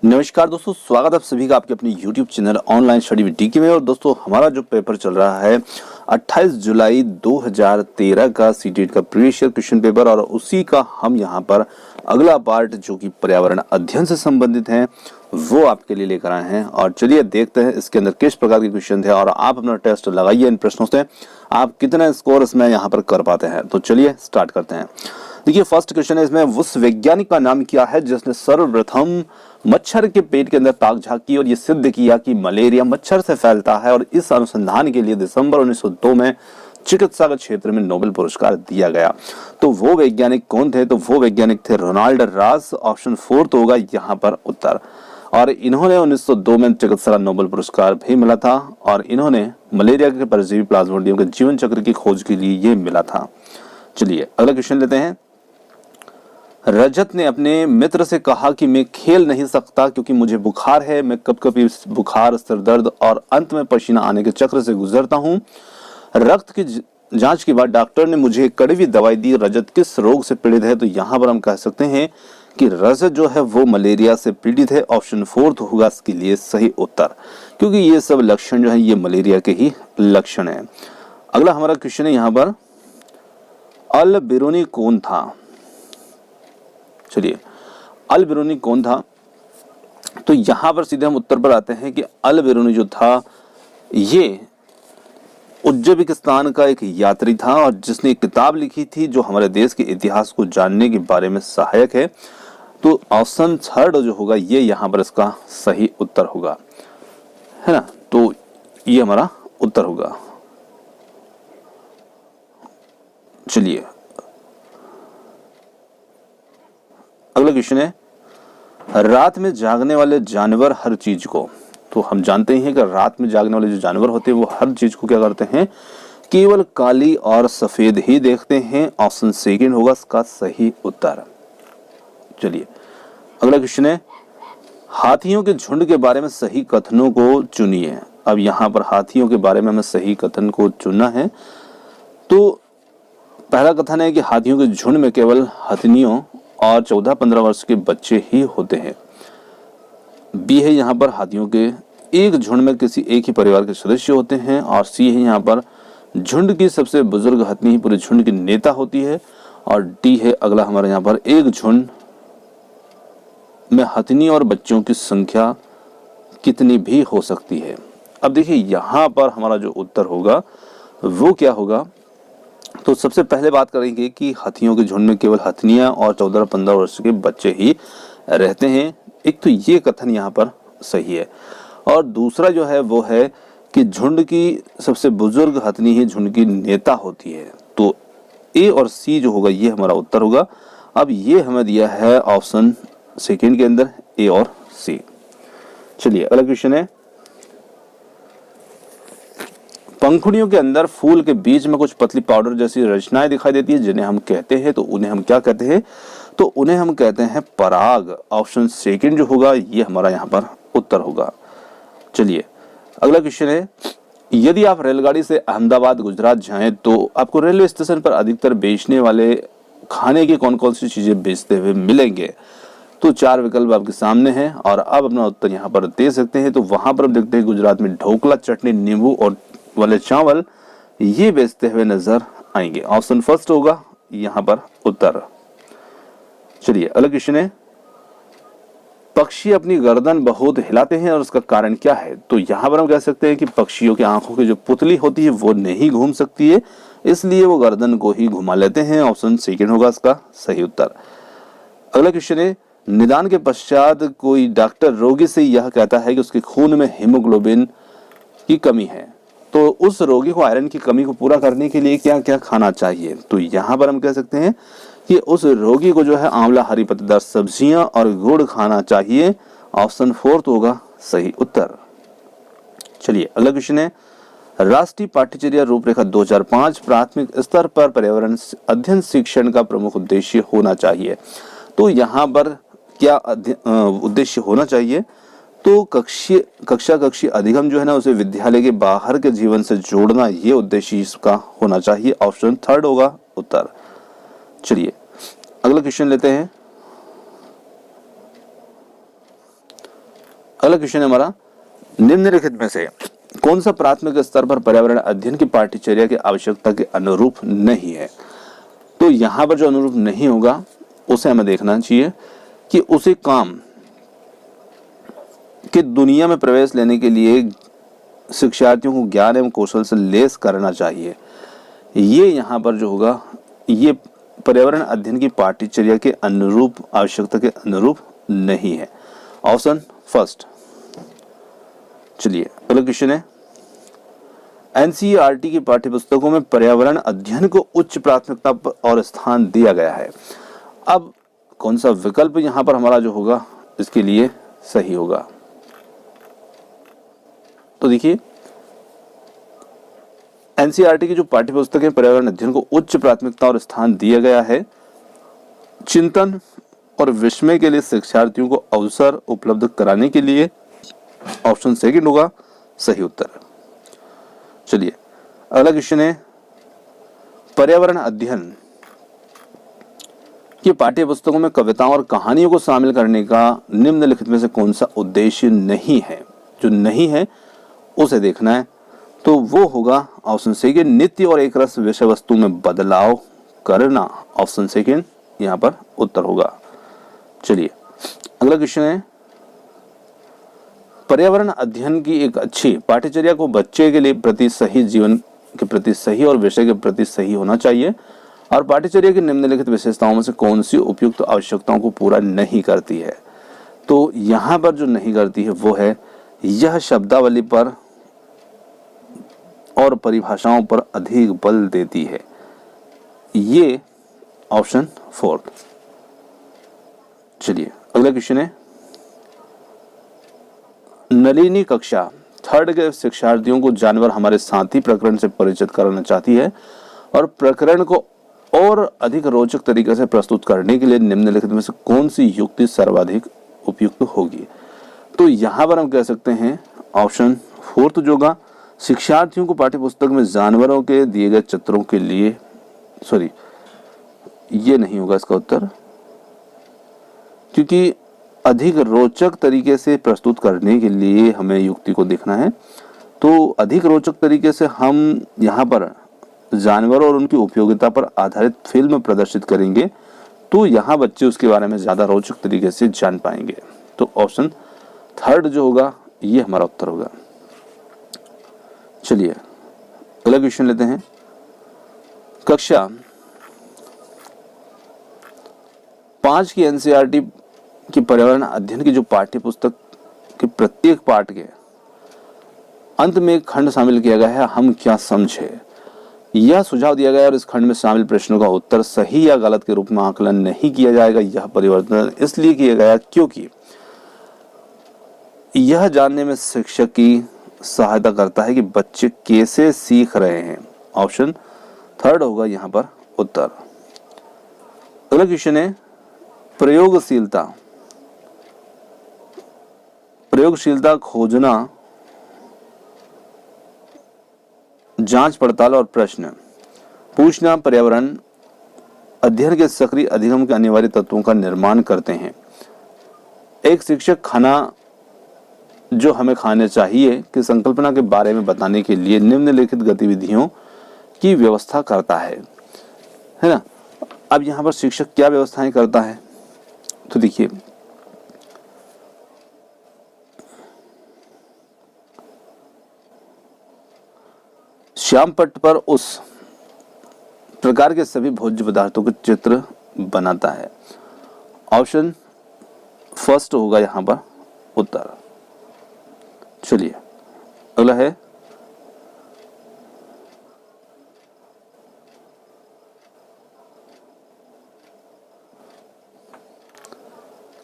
नमस्कार दोस्तों, स्वागत है आप सभी का आपके अपने YouTube channel online study with DK में। और दोस्तों, हमारा जो पेपर चल रहा है 28 जुलाई 2013 का सीटेट का प्रीवियस ईयर क्वेश्चन पेपर, और उसी का हम यहाँ पर अगला पार्ट जो कि पर्यावरण अध्ययन से संबंधित है वो आपके लिए लेकर आए हैं। और चलिए देखते हैं इसके अंदर किस प्रकार के क्वेश्चन थे, और आप अपना टेस्ट लगाइए इन प्रश्नों से, आप कितना स्कोर इसमें यहाँ पर कर पाते हैं। तो चलिए स्टार्ट करते हैं। देखिए, फर्स्ट क्वेश्चन है इसमें, उस वैज्ञानिक का नाम क्या है जिसने सर्वप्रथम मच्छर के पेट के अंदर ताक झांकी और ये सिद्ध किया कि मलेरिया मच्छर से फैलता है, और इस अनुसंधान के लिए दिसंबर 1902 में चिकित्सा के क्षेत्र में नोबेल पुरस्कार दिया गया। तो वो वैज्ञानिक कौन थे? तो वो वैज्ञानिक थे रोनाल्ड रास। ऑप्शन 4 होगा यहाँ पर उत्तर। और इन्होंने 1902 में चिकित्सा का नोबेल पुरस्कार भी मिला था, और इन्होंने मलेरिया के परजीवी प्लाज्मोडियम के जीवन चक्र की खोज के लिए ये मिला था। चलिए अगला क्वेश्चन लेते हैं। रजत ने अपने मित्र से कहा कि मैं खेल नहीं सकता क्योंकि मुझे बुखार है, मैं कभी-कभी बुखार, सिर दर्द और अंत में पसीना आने के चक्र से गुजरता हूँ। रक्त की जांच के बाद डॉक्टर ने मुझे कड़वी दवाई दी। रजत किस रोग से पीड़ित है? तो यहाँ पर हम कह सकते हैं कि रजत जो है वो मलेरिया से पीड़ित है। ऑप्शन 4 होगा इसके लिए सही उत्तर, क्योंकि ये सब लक्षण जो है ये मलेरिया के ही लक्षण है। अगला हमारा क्वेश्चन है यहाँ पर, अल बिरूनी कौन था? चलिए, अल बिरूनी कौन था? तो यहां पर सीधे हम उत्तर पर आते हैं कि अल बिरूनी जो था ये उज्बेकिस्तान का एक यात्री था, और जिसने एक किताब लिखी थी जो हमारे देश के इतिहास को जानने के बारे में सहायक है। तो ऑप्शन 3 जो होगा ये यहां पर इसका सही उत्तर होगा, है ना। तो ये हमारा उत्तर होगा। चलिए अगला क्वेश्चन है, रात में जागने वाले जानवर हर चीज को, तो हम जानते हैं कि रात में जागने वाले जो जानवर होते हैं वो हर चीज को क्या करते हैं? केवल काली और सफेद ही देखते हैं। ऑप्शन 2 होगा इसका सही उत्तर। चलिए अगला क्वेश्चन है, हाथियों के झुंड के बारे में सही कथनों को चुनिए। अब यहाँ पर हाथियों के बारे में हमें सही कथन को चुनना है। तो पहला कथन है कि हाथियों के झुंड में केवल हथनियों और 14-15 वर्ष के बच्चे ही होते हैं। बी है यहाँ पर हाथियों के एक झुंड में किसी एक ही परिवार के सदस्य होते हैं। और सी है यहाँ पर झुंड की सबसे बुजुर्ग हथनी ही पूरे झुंड की नेता होती है। और डी है अगला हमारे यहाँ पर, एक झुंड में हथनी और बच्चों की संख्या कितनी भी हो सकती है। अब देखिए यहाँ पर हमारा जो उत्तर होगा वो क्या होगा? तो सबसे पहले बात करेंगे कि हाथियों के झुंड में केवल हथनियां और 14-15 वर्ष के बच्चे ही रहते हैं। एक तो ये कथन यहाँ पर सही है, और दूसरा जो है वो है कि झुंड की सबसे बुजुर्ग हथनी ही झुंड की नेता होती है। तो ए और सी जो होगा ये हमारा उत्तर होगा। अब ये हमें दिया है ऑप्शन 2 के अंदर, ए और सी। चलिए अगला क्वेश्चन है, पंखुड़ियों के अंदर फूल के बीच में कुछ पतली पाउडर जैसी रचनाएं दिखाई देती है, जिन्हें हम कहते हैं, तो उन्हें हम क्या कहते हैं? तो उन्हें हम कहते हैं पराग। ऑप्शन 2 जो होगा ये हमारा यहाँ पर उत्तर होगा। चलिए अगला क्वेश्चन है, यदि आप रेलगाड़ी से अहमदाबाद गुजरात जाएं तो आपको रेलवे स्टेशन पर अधिकतर बेचने वाले खाने की कौन कौन सी चीजें बेचते हुए मिलेंगे? तो 4 विकल्प आपके सामने हैं, और आप अपना उत्तर यहाँ पर दे सकते हैं। तो वहां पर देखते हैं गुजरात में ढोकला, चटनी, नींबू और वाले चावल ये बेचते हुए नजर आएंगे। ऑप्शन 1 होगा यहां पर उत्तर। चलिए अगला क्वेश्चन है, पक्षी अपनी गर्दन बहुत हिलाते हैं और उसका कारण क्या है? तो यहां पर हम कह सकते हैं कि पक्षियों की आंखों की जो पुतली होती है वो नहीं घूम सकती है, इसलिए वो गर्दन को ही घुमा लेते हैं। ऑप्शन 2 होगा इसका सही उत्तर। अगला क्वेश्चन है, निदान के पश्चात कोई डॉक्टर रोगी से यह कहता है कि उसके खून में हीमोग्लोबिन की कमी है, तो उस रोगी को आयरन की कमी को पूरा करने के लिए क्या क्या खाना चाहिए? तो यहाँ पर हम कह सकते हैं कि उस रोगी को जो है आंवला, हरी पत्तेदार सब्जियां और गुड़ खाना चाहिए। ऑप्शन 4 होगा सही उत्तर। चलिए अगला क्वेश्चन है, राष्ट्रीय पाठ्यचर्या रूपरेखा 2005 प्राथमिक स्तर पर पर्यावरण अध्ययन शिक्षण का प्रमुख उद्देश्य होना चाहिए। तो यहाँ पर क्या उद्देश्य होना चाहिए? तो कक्षा कक्षीय अधिगम जो है ना उसे विद्यालय के बाहर के जीवन से जोड़ना, ये उद्देश्य इसका होना चाहिए। ऑप्शन 3 होगा उत्तर। चलिए अगला क्वेश्चन लेते हैं, अगला क्वेश्चन है हमारा, निम्नलिखित में से कौन सा प्राथमिक स्तर पर पर्यावरण अध्ययन की पाठ्यचर्या की आवश्यकता के अनुरूप नहीं है। तो यहां पर जो अनुरूप नहीं होगा उसे हमें देखना चाहिए कि उसे काम कि दुनिया में प्रवेश लेने के लिए शिक्षार्थियों को ज्ञान एवं कौशल से लैस करना चाहिए। ये यहाँ पर जो होगा ये पर्यावरण अध्ययन की पाठ्यचर्या के अनुरूप, आवश्यकता के अनुरूप नहीं है। Option first. चलिए अगला क्वेश्चन है, एनसीईआरटी की पाठ्यपुस्तकों में पर्यावरण अध्ययन को उच्च प्राथमिकता और स्थान दिया गया है। अब कौन सा विकल्प यहाँ पर हमारा जो होगा इसके लिए सही होगा। तो देखिए, एनसीईआरटी की जो पाठ्यपुस्तक है पर्यावरण अध्ययन को उच्च प्राथमिकता और स्थान दिया गया है। चिंतन और विस्मय के लिए शिक्षार्थियों को अवसर उपलब्ध कराने के लिए ऑप्शन सेकंड होगा सही उत्तर। चलिए अगला क्वेश्चन है, पर्यावरण अध्ययन की पाठ्यपुस्तकों में कविताओं और कहानियों को शामिल करने का निम्नलिखित में से कौन सा उद्देश्य नहीं है। जो नहीं है उसे देखना है, तो वो होगा ऑप्शन सेकंड, नित्य और एक रस विषय वस्तु में बदलाव करना। ऑप्शन सेकंड यहाँ पर उत्तर होगा। चलिए अगला क्वेश्चन है, पर्यावरण अध्ययन की एक अच्छी पाठ्यचर्या को बच्चे के लिए प्रति सही, जीवन के प्रति सही और विषय के प्रति सही होना चाहिए, और पाठ्यचर्या की निम्नलिखित विशेषताओं में से कौन सी उपयुक्त आवश्यकताओं को पूरा नहीं करती है। तो यहाँ पर जो नहीं करती है वो है, यह शब्दावली पर और परिभाषाओं पर अधिक बल देती है। ये ऑप्शन फोर्थ। चलिए अगला क्वेश्चन है, नलिनी कक्षा थर्ड के शिक्षार्थियों को जानवर हमारे साथी प्रकरण से परिचित कराना चाहती है, और प्रकरण को और अधिक रोचक तरीके से प्रस्तुत करने के लिए निम्नलिखित में से कौन सी युक्ति सर्वाधिक उपयुक्त होगी। तो यहाँ पर हम कह सकते हैं ऑप्शन फोर्थ जो होगा, शिक्षार्थियों को पाठ्यपुस्तक में जानवरों के दिए गए चित्रों के लिए, सॉरी ये नहीं होगा इसका उत्तर, क्योंकि अधिक रोचक तरीके से प्रस्तुत करने के लिए हमें युक्ति को देखना है। तो अधिक रोचक तरीके से हम यहाँ पर जानवरों और उनकी उपयोगिता पर आधारित फिल्म प्रदर्शित करेंगे, तो यहाँ बच्चे उसके बारे में ज्यादा रोचक तरीके से जान पाएंगे। तो ऑप्शन थर्ड जो होगा ये हमारा उत्तर होगा। चलिए अगला क्वेश्चन लेते हैं, कक्षा 5 की एनसीईआरटी की पर्यावरण अध्ययन की जो पाठ्य पुस्तक के प्रत्येक पाठ के अंत में एक खंड शामिल किया गया है, हम क्या समझे। यह सुझाव दिया गया और इस खंड में शामिल प्रश्नों का उत्तर सही या गलत के रूप में आकलन नहीं किया जाएगा। यह परिवर्तन इसलिए किया गया क्योंकि यह जानने में शिक्षक की सहायता करता है कि बच्चे कैसे सीख रहे हैं। ऑप्शन थर्ड होगा यहाँ पर उत्तर। अगला क्वेश्चन है, प्रयोगशीलता खोजना, जांच पड़ताल और प्रश्न पूछना पर्यावरण अध्ययन के सक्रिय अधिगम के अनिवार्य तत्वों का निर्माण करते हैं। एक शिक्षक खाना जो हमें खाने चाहिए कि संकल्पना के बारे में बताने के लिए निम्नलिखित गतिविधियों की व्यवस्था करता है ना। अब यहाँ पर शिक्षक क्या व्यवस्थाएं करता है, तो देखिए श्याम पट्ट पर उस प्रकार के सभी भोज्य पदार्थों के चित्र बनाता है। ऑप्शन फर्स्ट होगा यहाँ पर उत्तर। चलिए अगला है,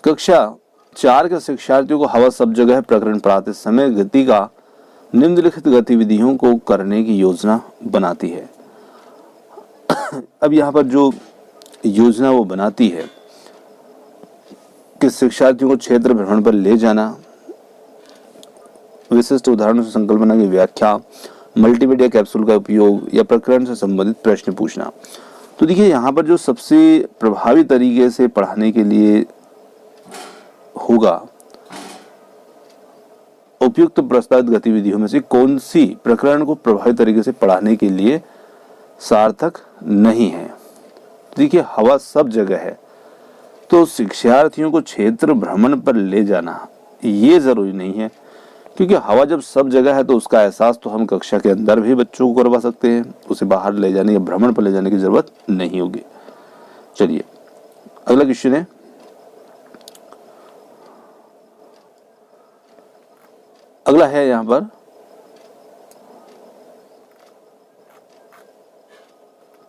कक्षा 4 के शिक्षार्थियों को हवा सब जगह प्रकरण पढ़ाते समय गति का निम्नलिखित गतिविधियों को करने की योजना बनाती है। अब यहाँ पर जो योजना वो बनाती है कि शिक्षार्थियों को क्षेत्र भ्रमण पर ले जाना, विशिष्ट उदाहरणों से संकल्पना की व्याख्या, मल्टीमीडिया कैप्सूल का उपयोग या प्रकरण से संबंधित प्रश्न पूछना। तो देखिए यहाँ पर जो सबसे प्रभावी तरीके से पढ़ाने के लिए होगा उपयुक्त प्रस्तावित गतिविधियों में से कौन सी प्रकरण को प्रभावी तरीके से पढ़ाने के लिए सार्थक नहीं है? देखिए, हवा सब जगह है, तो शिक्षार्थियों को क्षेत्र भ्रमण पर ले जाना ये जरूरी नहीं है, क्योंकि हवा जब सब जगह है तो उसका एहसास तो हम कक्षा के अंदर भी बच्चों को करवा सकते हैं, उसे बाहर ले जाने या भ्रमण पर ले जाने की जरूरत नहीं होगी। चलिए अगला क्वेश्चन है, अगला है यहां पर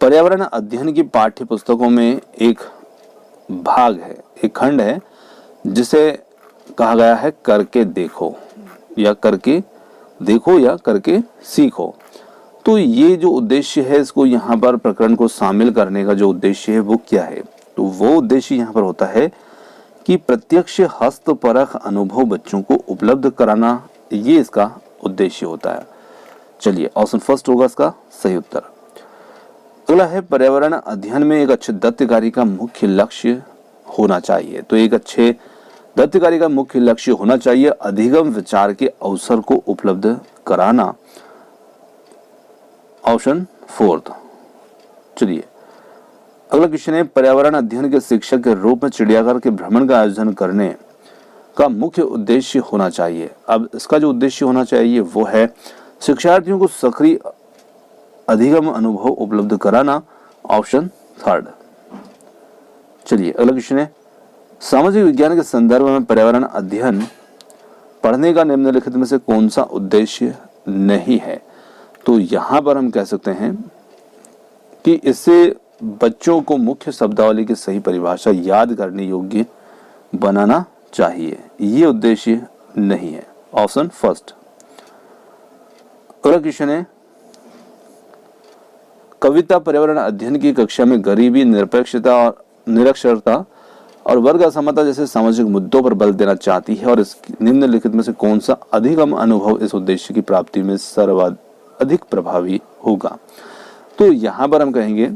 पर्यावरण अध्ययन की पाठ्य पुस्तकों में एक भाग है, एक खंड है जिसे कहा गया है करके देखो या करके देखो या करके सीखो। तो ये जो उद्देश्य है, इसको यहाँ पर प्रकरण को शामिल करने का जो उद्देश्य है वो क्या है? तो वो उद्देश्य यहाँ पर होता है कि प्रत्यक्ष हस्तपरख अनुभव बच्चों को उपलब्ध कराना, ये इसका उद्देश्य होता है। चलिए ऑप्शन फर्स्ट होगा इसका सही उत्तर। अगला है पर्यावरण अध्ययन में एक अच्छे दत्त कार्य का मुख्य लक्ष्य होना चाहिए। तो एक अच्छे दत्त कार्य का मुख्य लक्ष्य होना चाहिए अधिगम विचार के अवसर को उपलब्ध कराना, ऑप्शन फोर्थ। चलिए अगला क्वेश्चन है, पर्यावरण अध्ययन के शिक्षक के रूप में चिड़ियाघर के भ्रमण का आयोजन करने का मुख्य उद्देश्य होना चाहिए। अब इसका जो उद्देश्य होना चाहिए वो है शिक्षार्थियों को सक्रिय अधिगम अनुभव उपलब्ध कराना, ऑप्शन थर्ड। चलिए अगला क्वेश्चन है, सामाजिक विज्ञान के संदर्भ में पर्यावरण अध्ययन पढ़ने का निम्नलिखित में से कौन सा उद्देश्य नहीं है? तो यहां पर हम कह सकते हैं कि इससे बच्चों को मुख्य शब्दावली की सही परिभाषा याद करने योग्य बनाना चाहिए, ये उद्देश्य नहीं है, ऑप्शन फर्स्ट। अगला क्वेश्चन है, कविता पर्यावरण अध्ययन की कक्षा में गरीबी, निरपेक्षता और निरक्षरता और वर्ग असमानता जैसे सामाजिक मुद्दों पर बल देना चाहती है, और इस निम्नलिखित में से कौन सा अधिगम अनुभव इस उद्देश्य की प्राप्ति में सर्वाधिक प्रभावी होगा? तो यहाँ पर हम कहेंगे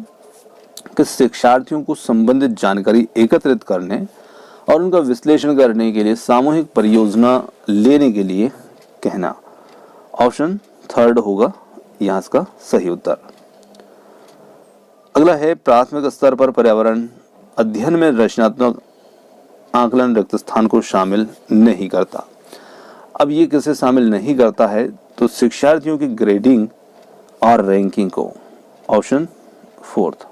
कि शिक्षार्थियों को संबंधित जानकारी एकत्रित करने और उनका विश्लेषण करने के लिए सामूहिक परियोजना लेने के लिए कहना, ऑप्शन थर्ड होगा यहाँ इसका सही उत्तर। अगला है, प्राथमिक स्तर पर पर्यावरण अध्ययन में रचनात्मक आकलन रिक्त स्थान को शामिल नहीं करता। अब ये किसे शामिल नहीं करता है? तो शिक्षार्थियों की ग्रेडिंग और रैंकिंग को, ऑप्शन फोर्थ।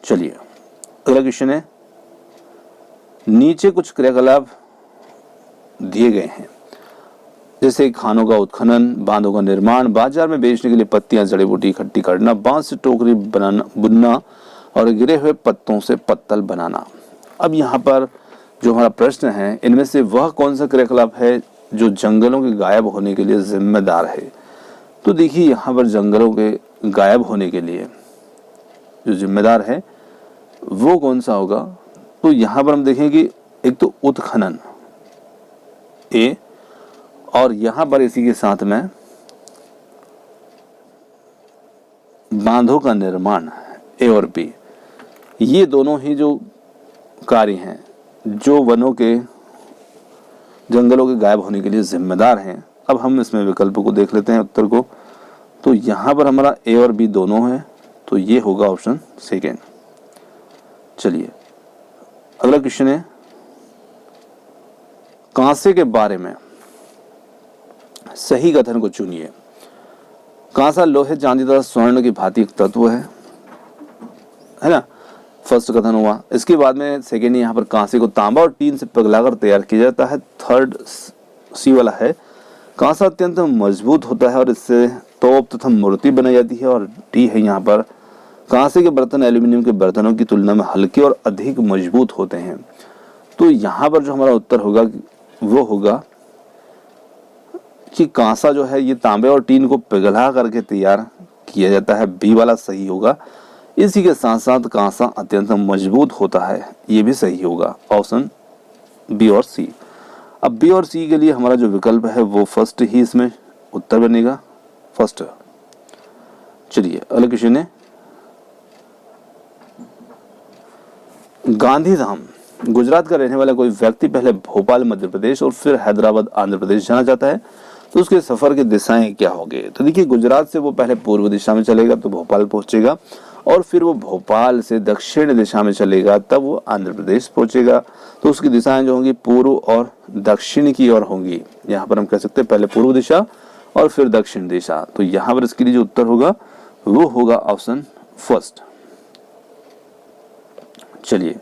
चलिए अगला क्वेश्चन है, नीचे कुछ क्रियाकलाप दिए गए हैं जैसे खानों का उत्खनन, बांधों का निर्माण, बाजार में बेचने के लिए पत्तियां जड़ी बूटी इकट्ठी करना, बांस से टोकरी बनाना, बुनना और गिरे हुए पत्तों से पत्तल बनाना। अब यहाँ पर जो हमारा प्रश्न है, इनमें से वह कौन सा क्रियाकलाप है जो जंगलों के गायब होने के लिए जिम्मेदार है? तो देखिए यहाँ पर जंगलों के गायब होने के लिए जो जिम्मेदार है वो कौन सा होगा? तो यहाँ पर हम देखें कि एक तो उत्खनन ए, और यहाँ पर इसी के साथ में बांधों का निर्माण ए और बी, ये दोनों ही जो कार्य हैं जो वनों के, जंगलों के गायब होने के लिए जिम्मेदार हैं। अब हम इसमें विकल्प को देख लेते हैं उत्तर को। तो यहाँ पर हमारा ए और बी दोनों है, तो ये होगा ऑप्शन सेकेंड। चलिए अगला क्वेश्चन है, कांसे के बारे में सही कथन को चुनिए। कांसा लोहे, चांदी तथा स्वर्ण की भांति एक तत्व है ना, फर्स्ट कथन हुआ। इसके बाद में सेकेंड, यहाँ पर कांसे को तांबा और टीन से पिघलाकर तैयार किया जाता है। थर्ड सी वाला है, कांसा अत्यंत मजबूत होता है और इससे तोप तथा मूर्ति बनाई जाती है। और डी है यहाँ पर, कांसे के बर्तन एल्यूमिनियम के बर्तनों की तुलना में हल्के और अधिक मजबूत होते हैं। तो यहाँ पर जो हमारा उत्तर होगा वो होगा कि कांसा जो है ये तांबे और टीन को पिघला करके तैयार किया जाता है, बी वाला सही होगा। इसी के साथ साथ कांसा अत्यंत मजबूत होता है, ये भी सही होगा, ऑप्शन बी और सी। अब बी और सी के लिए हमारा जो विकल्प है वो फर्स्ट ही इसमें उत्तर बनेगा, फर्स्ट। चलिए अगला क्वेश्चन है, गांधीधाम गुजरात का रहने वाला कोई व्यक्ति पहले भोपाल मध्य प्रदेश और फिर हैदराबाद आंध्र प्रदेश जाना चाहता है तो उसके सफर की दिशाएं क्या होंगी। तो देखिए, गुजरात से वो पहले पूर्व दिशा में चलेगा तो भोपाल पहुंचेगा, और फिर वो भोपाल से दक्षिण दिशा में चलेगा तब वो आंध्र प्रदेश पहुंचेगा। तो उसकी दिशाएं जो होंगी पूर्व और दक्षिण की ओर होंगी। यहाँ पर हम कह सकते हैं पहले पूर्व दिशा और फिर दक्षिण दिशा। तो यहाँ पर इसके लिए जो उत्तर होगा वो होगा ऑप्शन फर्स्ट। चलिए,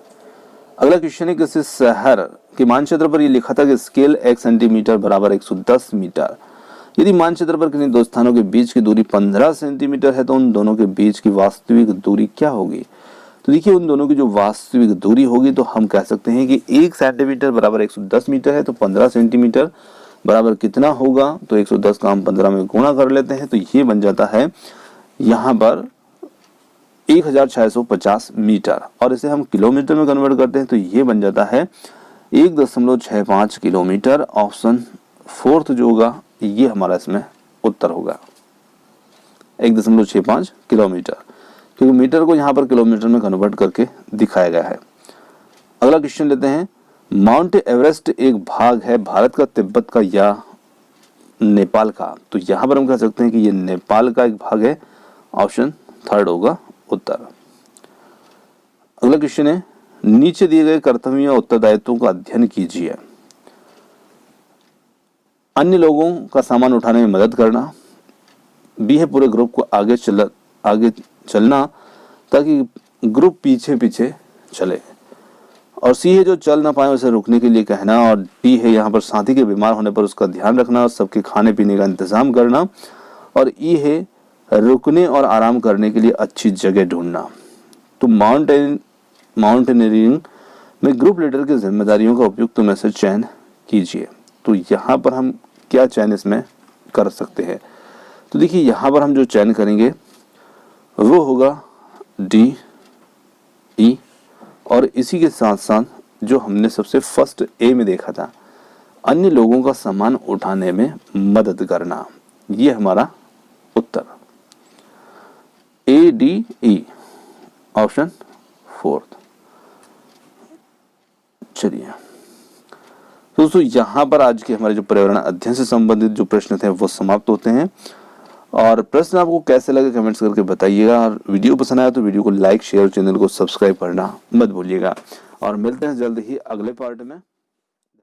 अगला क्वेश्चन है, किसी शहर के मानचित्र पर ये लिखा था कि स्केल 1 सेंटीमीटर बराबर 110 मीटर। यदि मानचित्र पर किन्हीं दो स्थानों के बीच की दूरी 15 सेंटीमीटर है तो उन दोनों के बीच की वास्तविक दूरी क्या होगी। तो देखिए, उन दोनों की जो वास्तविक दूरी होगी तो हम कह सकते हैं कि 1 सेंटीमीटर बराबर 110 मीटर है, तो 15 सेंटीमीटर बराबर कितना होगा, तो 110 का हम 15 में गुणा कर लेते हैं तो ये बन जाता है यहाँ पर 1650 मीटर, और इसे हम किलोमीटर में कन्वर्ट करते हैं तो ये बन जाता है 1.65 किलोमीटर। ऑप्शन फोर्थ जो होगा ये हमारा इसमें उत्तर होगा, 1.65 किलोमीटर, क्योंकि मीटर को यहाँ पर किलोमीटर में कन्वर्ट करके दिखाया गया है। अगला क्वेश्चन लेते हैं, माउंट एवरेस्ट एक भाग है भारत का, तिब्बत का या नेपाल का। तो यहाँ पर हम कह सकते हैं कि ये नेपाल का एक भाग है, ऑप्शन थर्ड होगा उत्तर। अगला क्वेश्चन है, नीचे दिए गए कर्तव्यों और उत्तरदायित्वों का अध्ययन कीजिए। अन्य लोगों का सामान उठाने में मदद करना, बी है पूरे ग्रुप को आगे चलना ताकि ग्रुप पीछे पीछे चले, और सी है जो चल ना पाए उसे रुकने के लिए कहना, और डी है यहाँ पर साथी के बीमार होने पर उसका ध्यान रखना और सबके खाने पीने का इंतजाम करना, और ई है रुकने और आराम करने के लिए अच्छी जगह ढूंढना। तो माउंटेनियरिंग में ग्रुप लीडर की जिम्मेदारियों का उपयुक्त में से चयन कीजिए। तो यहाँ पर हम क्या चयन इसमें कर सकते हैं। तो देखिए, यहाँ पर हम जो चयन करेंगे वो होगा डी ई, और इसी के साथ साथ जो हमने सबसे फर्स्ट ए में देखा था, अन्य लोगों का सामान उठाने में मदद करना, ये हमारा उत्तर A D E, option fourth. चलिए दोस्तों, यहाँ पर आज के हमारे जो पर्यावरण अध्ययन से संबंधित जो प्रश्न थे वो समाप्त होते हैं, और प्रश्न आपको कैसे लगे कमेंट्स करके बताइएगा, और वीडियो पसंद आया तो वीडियो को लाइक शेयर और चैनल को सब्सक्राइब करना मत भूलिएगा, और मिलते हैं जल्द ही अगले पार्ट में।